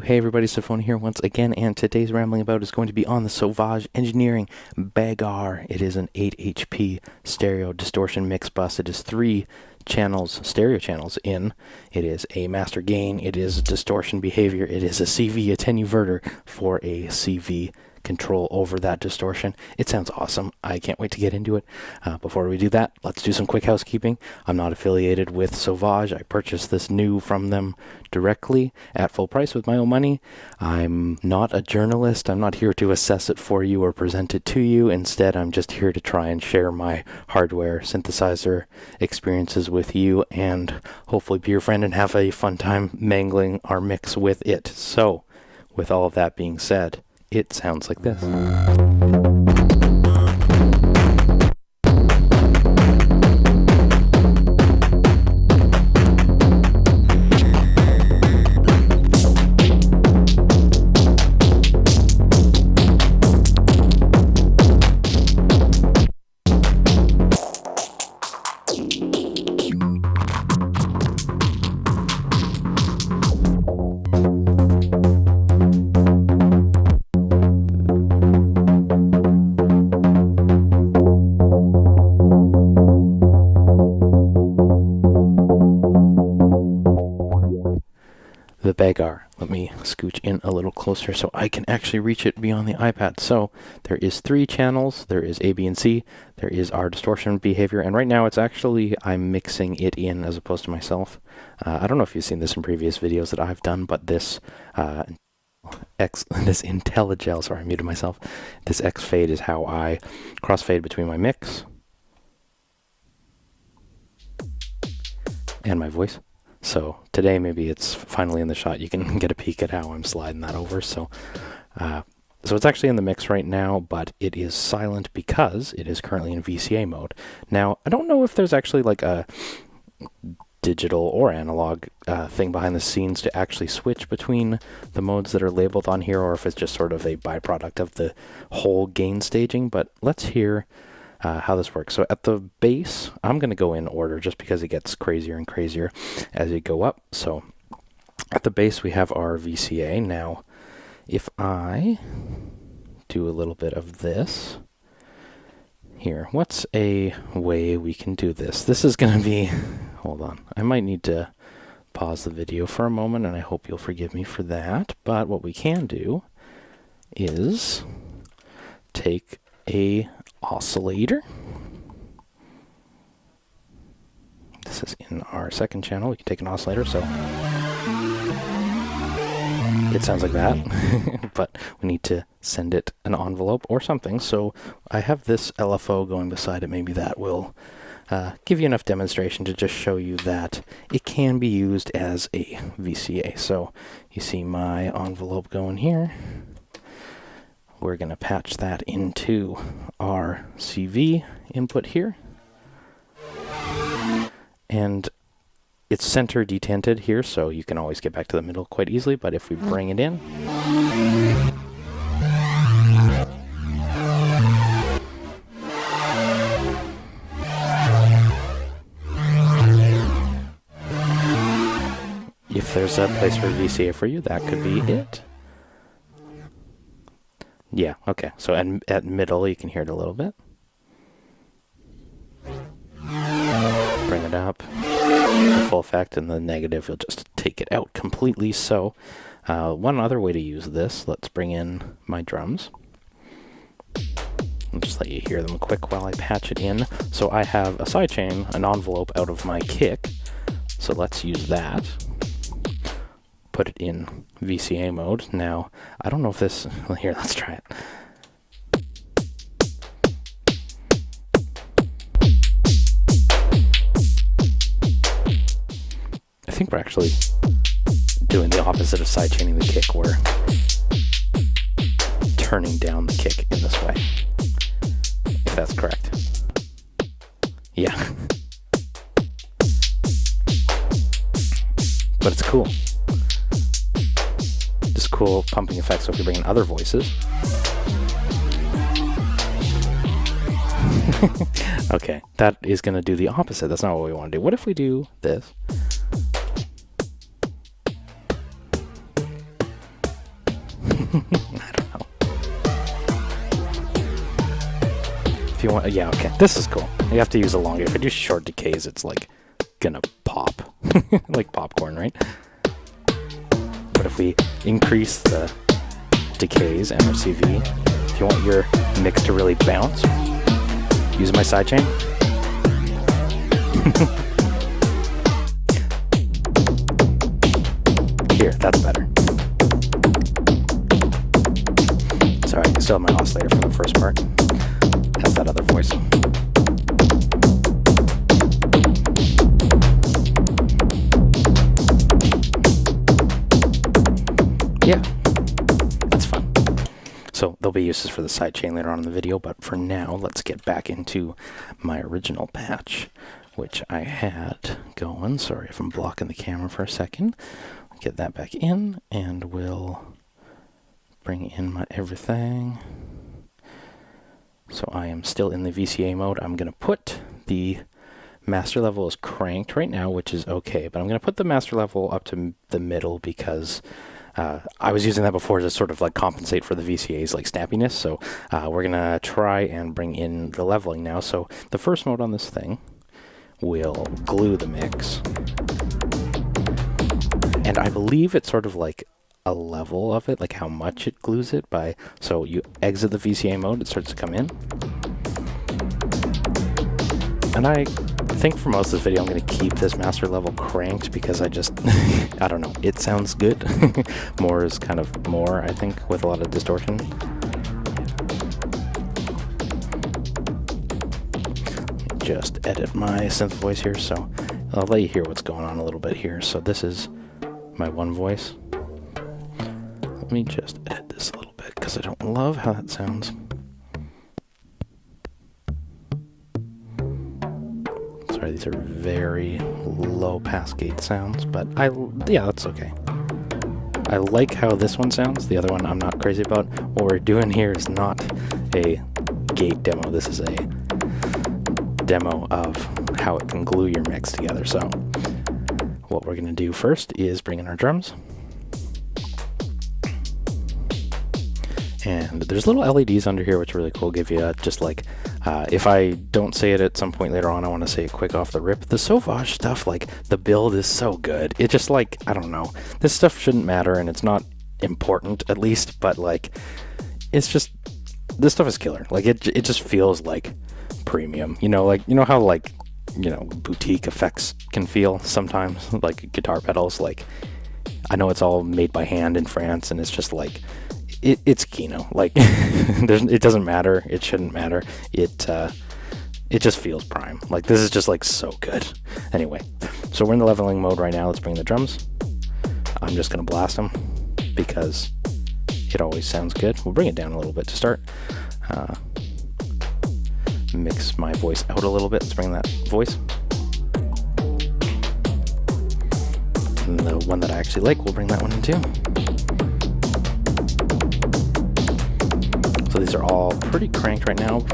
Hey everybody, tafony here once again, and today's rambling about is going to be on the Sovage Engineering Bagarre. It is an 8 HP stereo distortion mix bus. It is 3 channels, stereo channels in. It is a master gain, it is distortion behavior, it is a CV attenuverter for a CV control over that distortion. It sounds awesome. I can't wait to get into it. Before we do that, let's do some quick housekeeping. I'm not affiliated with Sovage. I purchased this new from them directly at full price with my own money. I'm not a journalist. I'm not here to assess it for you or present it to you. Instead, I'm just here to try and share my hardware synthesizer experiences with you and hopefully be your friend and have a fun time mangling our mix with it. So, with all of that being said, it sounds like this. The Bagar. Let me scooch in a little closer so I can actually reach it beyond the iPad. So there is 3 channels. There is A, B, and C. There is our distortion behavior, and right now it's actually, I'm mixing it in as opposed to myself. I don't know if you've seen this in previous videos that I've done, but this this IntelliGel, sorry, I muted myself. This X fade is how I crossfade between my mix and my voice. So today maybe it's finally in the shot. You can get a peek at how I'm sliding that over. So it's actually in the mix right now, but it is silent because it is currently in VCA mode. Now, I don't know if there's actually like a digital or analog thing behind the scenes to actually switch between the modes that are labeled on here, or if it's just sort of a byproduct of the whole gain staging. But let's hear how this works. So at the base, I'm going to go in order just because it gets crazier and crazier as you go up. So at the base, we have our VCA. Now, if I do a little bit of this here, what's a way we can do this? This is going to be, hold on, I might need to pause the video for a moment, and I hope you'll forgive me for that. But what we can do is take a oscillator. This is in our second channel. We can take an oscillator, so it sounds like that, but we need to send it an envelope or something. So I have this LFO going beside it. Maybe that will give you enough demonstration to just show you that it can be used as a VCA. So you see my envelope going here. We're going to patch that into our CV input here. And it's center detented here, so you can always get back to the middle quite easily. But if we bring it in, if there's a place for VCA for you, that could be it. Yeah, okay. So at middle, you can hear it a little bit. Bring it up. The full effect, and the negative, you'll just take it out completely. So one other way to use this, let's bring in my drums. I'll just let you hear them quick while I patch it in. So I have a sidechain, an envelope out of my kick. So let's use that. Put it in VCA mode. Now, I don't know if this... Well, here, let's try it. I think we're actually doing the opposite of sidechaining the kick. We're turning down the kick in this way, if that's correct. Yeah. But it's cool. Just cool pumping effects. So if you bring in other voices. Okay, that is going to do the opposite. That's not what we want to do. What if we do this? I don't know. If you want, yeah, okay, this is cool. You have to use a longer. If I do short decays, it's like gonna pop, like popcorn, right? But if we increase the decays and our CV, if you want your mix to really bounce, use my sidechain. Here, that's better. Sorry, I still have my oscillator from the first part. That's that other voice. Yeah, that's fun. So there'll be uses for the sidechain later on in the video, but for now, let's get back into my original patch, which I had going. Sorry if I'm blocking the camera for a second. Get that back in, and we'll bring in my everything. So I am still in the VCA mode. I'm going to put the master level as cranked right now, which is okay, but I'm going to put the master level up to the middle because I was using that before to sort of like compensate for the VCA's like snappiness. So we're going to try and bring in the leveling now. So the first mode on this thing will glue the mix. And I believe it's sort of like a level of it, like how much it glues it by. So you exit the VCA mode, it starts to come in. And I think for most of this video, I'm going to keep this master level cranked because I just, I don't know, it sounds good. More is kind of more, I think, with a lot of distortion. Just edit my synth voice here, so I'll let you hear what's going on a little bit here. So this is my one voice. Let me just edit this a little bit because I don't love how that sounds. Sorry, these are very low pass gate sounds, but yeah, that's okay. I like how this one sounds. The other one I'm not crazy about. What we're doing here is not a gate demo. This is a demo of how it can glue your mix together. So what we're going to do first is bring in our drums. And there's little LEDs under here, which are really cool. Give you just like, if I don't say it at some point later on, I want to say it quick off the rip. The Sovage stuff, like the build is so good. It just like, I don't know. This stuff shouldn't matter and it's not important at least, but like, it's just, this stuff is killer. Like it just feels like premium, you know, like, you know how like, you know, boutique effects can feel sometimes, like guitar pedals. Like, I know it's all made by hand in France and it's just like, it's Kino. Like, it doesn't matter. It shouldn't matter. It just feels prime. Like, this is just like so good. Anyway, so we're in the leveling mode right now. Let's bring the drums. I'm just gonna blast them because it always sounds good. We'll bring it down a little bit to start. Mix my voice out a little bit. Let's bring that voice. And the one that I actually like, we'll bring that one in too. So these are all pretty cranked right now.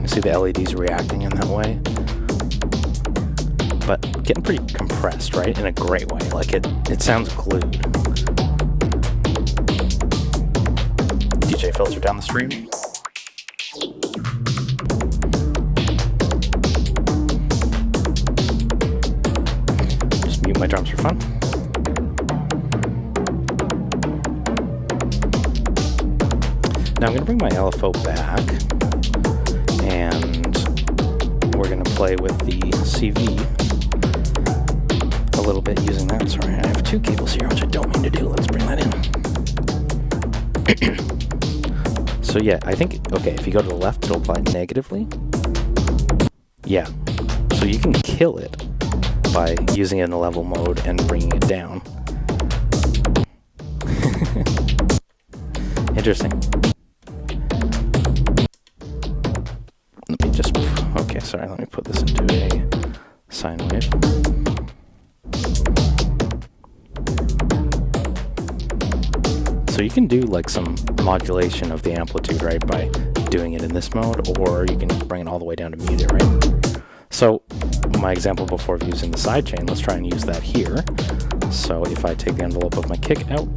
You see the LEDs reacting in that way. But getting pretty compressed, right? In a great way. Like it sounds glued. DJ filter down the stream. Just mute my drums for fun. Now I'm going to bring my LFO back, and we're going to play with the CV a little bit using that. Sorry, I have two cables here, which I don't mean to do. Let's bring that in. So yeah, I think, okay, if you go to the left, it'll apply negatively. Yeah, so you can kill it by using it in the level mode and bringing it down. Interesting. Okay, sorry, let me put this into a sine wave. So you can do like some modulation of the amplitude, right, by doing it in this mode, or you can bring it all the way down to mute, right? So my example before of using the sidechain, let's try and use that here. So if I take the envelope of my kick out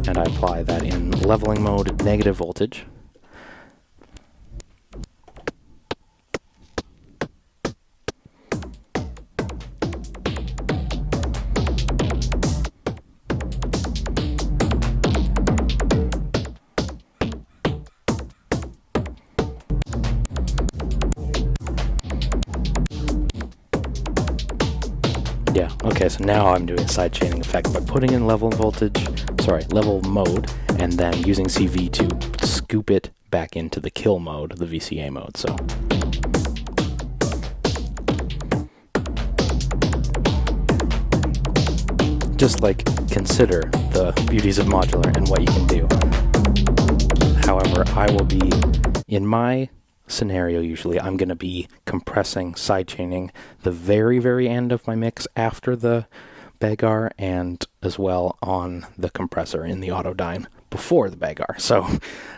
and I apply that in leveling mode, negative voltage. Yeah, okay, so now I'm doing a sidechaining effect by putting in level mode, and then using CV to scoop it back into the kill mode, the VCA mode, so. Just like, consider the beauties of modular and what you can do. However, I will be, in my scenario usually, I'm going to be compressing, sidechaining the very, very end of my mix after the Bagar, and as well on the compressor in the Autodyne before the Bagar. So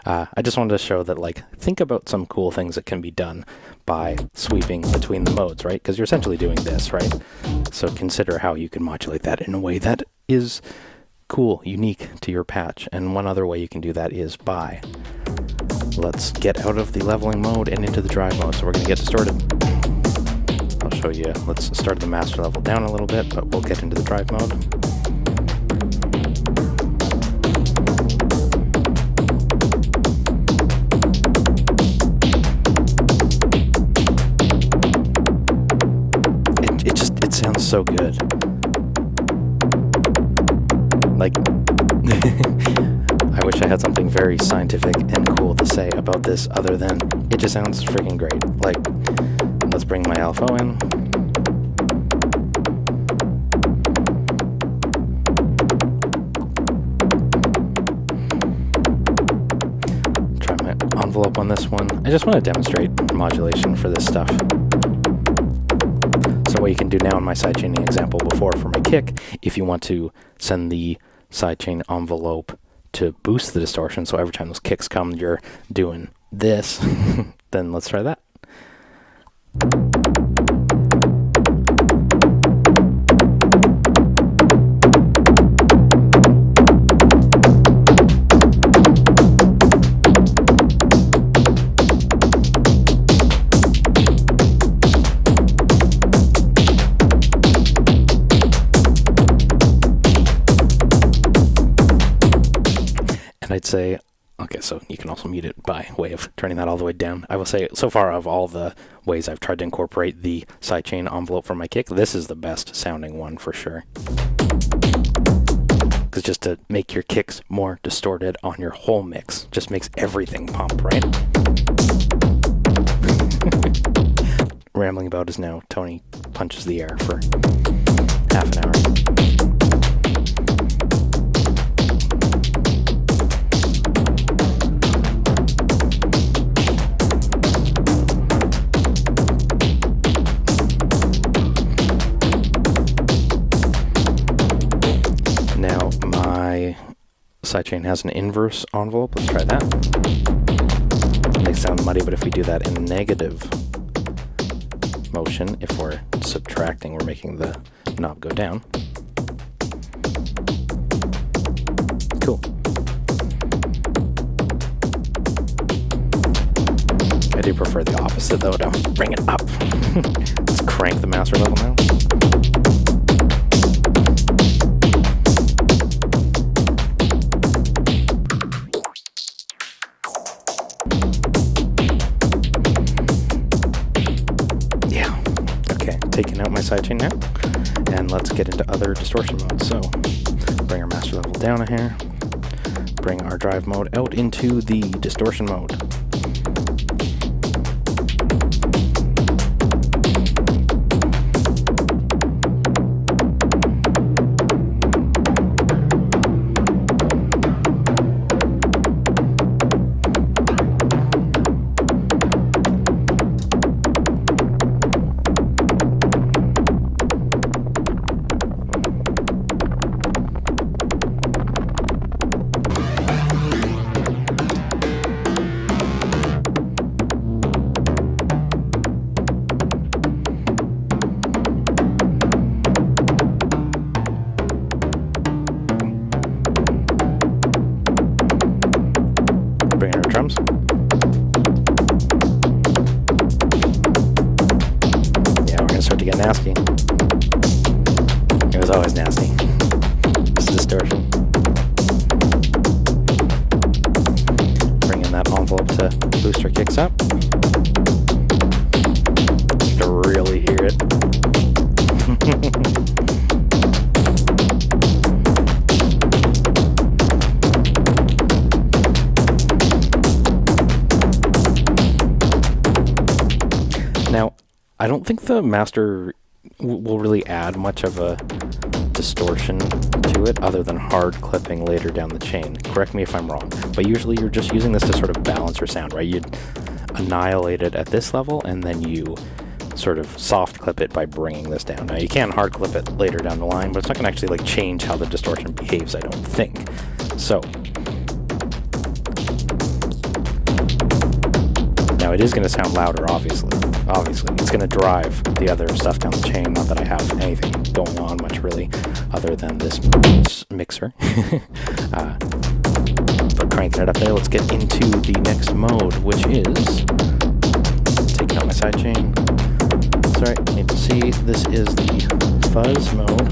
I just wanted to show that, like, think about some cool things that can be done by sweeping between the modes, right? Because you're essentially doing this, right? So consider how you can modulate that in a way that is cool, unique to your patch. And one other way you can do that is by, let's get out of the leveling mode and into the drive mode. So we're going to get distorted. I'll show you. Let's start the master level down a little bit, but we'll get into the drive mode. It sounds so good. Like, I wish I had something very scientific and cool to say about this other than it just sounds freaking great. Like, let's bring my LFO in. Try my envelope on this one. I just want to demonstrate modulation for this stuff. So what you can do now in my sidechaining example before for my kick, if you want to send the sidechain envelope to boost the distortion, so every time those kicks come, you're doing this, then let's try that. I'd say, okay, so you can also mute it by way of turning that all the way down. I will say, so far of all the ways I've tried to incorporate the sidechain envelope for my kick, this is the best sounding one for sure. Because just to make your kicks more distorted on your whole mix just makes everything pump, right? Rambling about is now Tony punches the air for half an hour. Sidechain has an inverse envelope. Let's try that. It may sound muddy, but if we do that in negative motion, if we're subtracting, we're making the knob go down. Cool. I do prefer the opposite though, to bring it up. Let's crank the master level now. Taking out my sidechain now, and let's get into other distortion modes. So bring our master level down here, bring our drive mode out into the distortion mode. drums. Yeah, we're gonna start to get nasty. It was always nasty. It's distortion. Bringing that envelope to booster kicks up. You can really hear it. Now, I don't think the master will really add much of a distortion to it other than hard clipping later down the chain. Correct me if I'm wrong, but usually you're just using this to sort of balance your sound, right? You'd annihilate it at this level and then you sort of soft clip it by bringing this down. Now you can hard clip it later down the line, but it's not going to actually like change how the distortion behaves, I don't think. So now it is going to sound louder, obviously. It's going to drive the other stuff down the chain. Not that I have anything going on much really other than this mixer. But cranking it up there, let's get into the next mode, which is taking out my sidechain. Sorry, I need to see. This is the fuzz mode.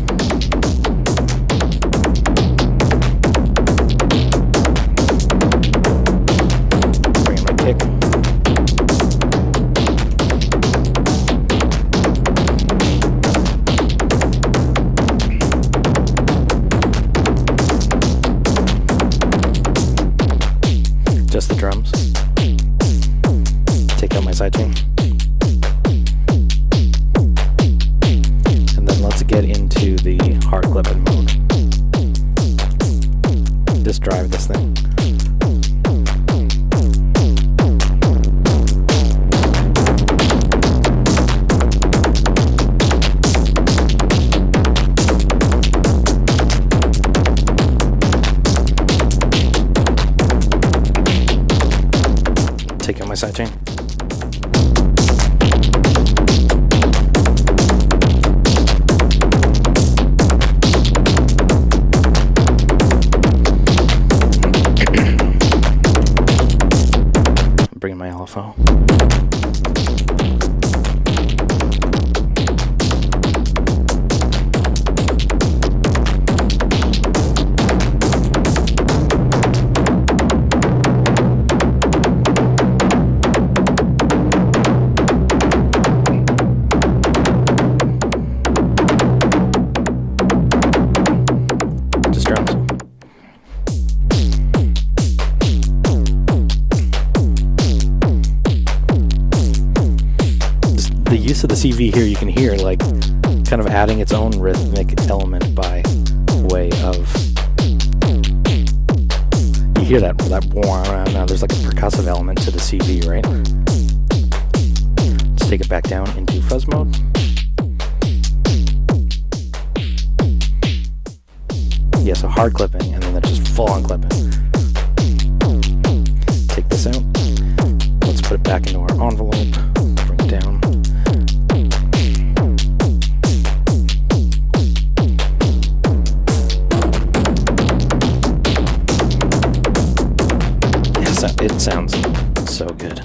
Bringing my kick. Just the drums. Take out my sidechain. And then let's get into the hard clipping mode. Just drive this thing. Take out my sidechain. Bring in my LFO. The use of the CV here, you can hear like kind of adding its own rhythmic element by way of, you hear that now there's like a percussive element to the CV, right? Let's take it back down into fuzz mode. Yeah, so hard clipping and then that's just full on clipping. Take this out. Let's put it back into our envelope. Bring it down. It sounds so good.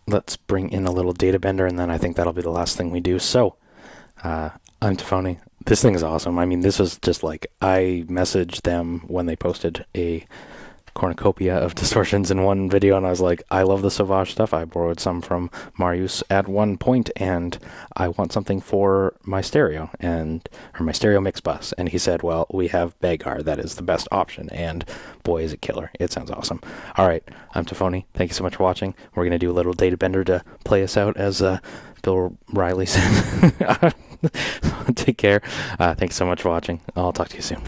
Let's bring in a little data bender, and then I think that'll be the last thing we do. So, I'm tafony. This thing is awesome. I mean, this was just like, I messaged them when they posted a cornucopia of distortions in one video, and I was like, I love the Sovage stuff. I borrowed some from Marius at one point, and I want something for my stereo, or my stereo mix bus. And he said, well, we have Bagar. That is the best option, and boy, is it killer. It sounds awesome. All right, I'm tafony. Thank you so much for watching. We're going to do a little data bender to play us out, as Bill Riley said. Take care. Thanks so much for watching. I'll talk to you soon.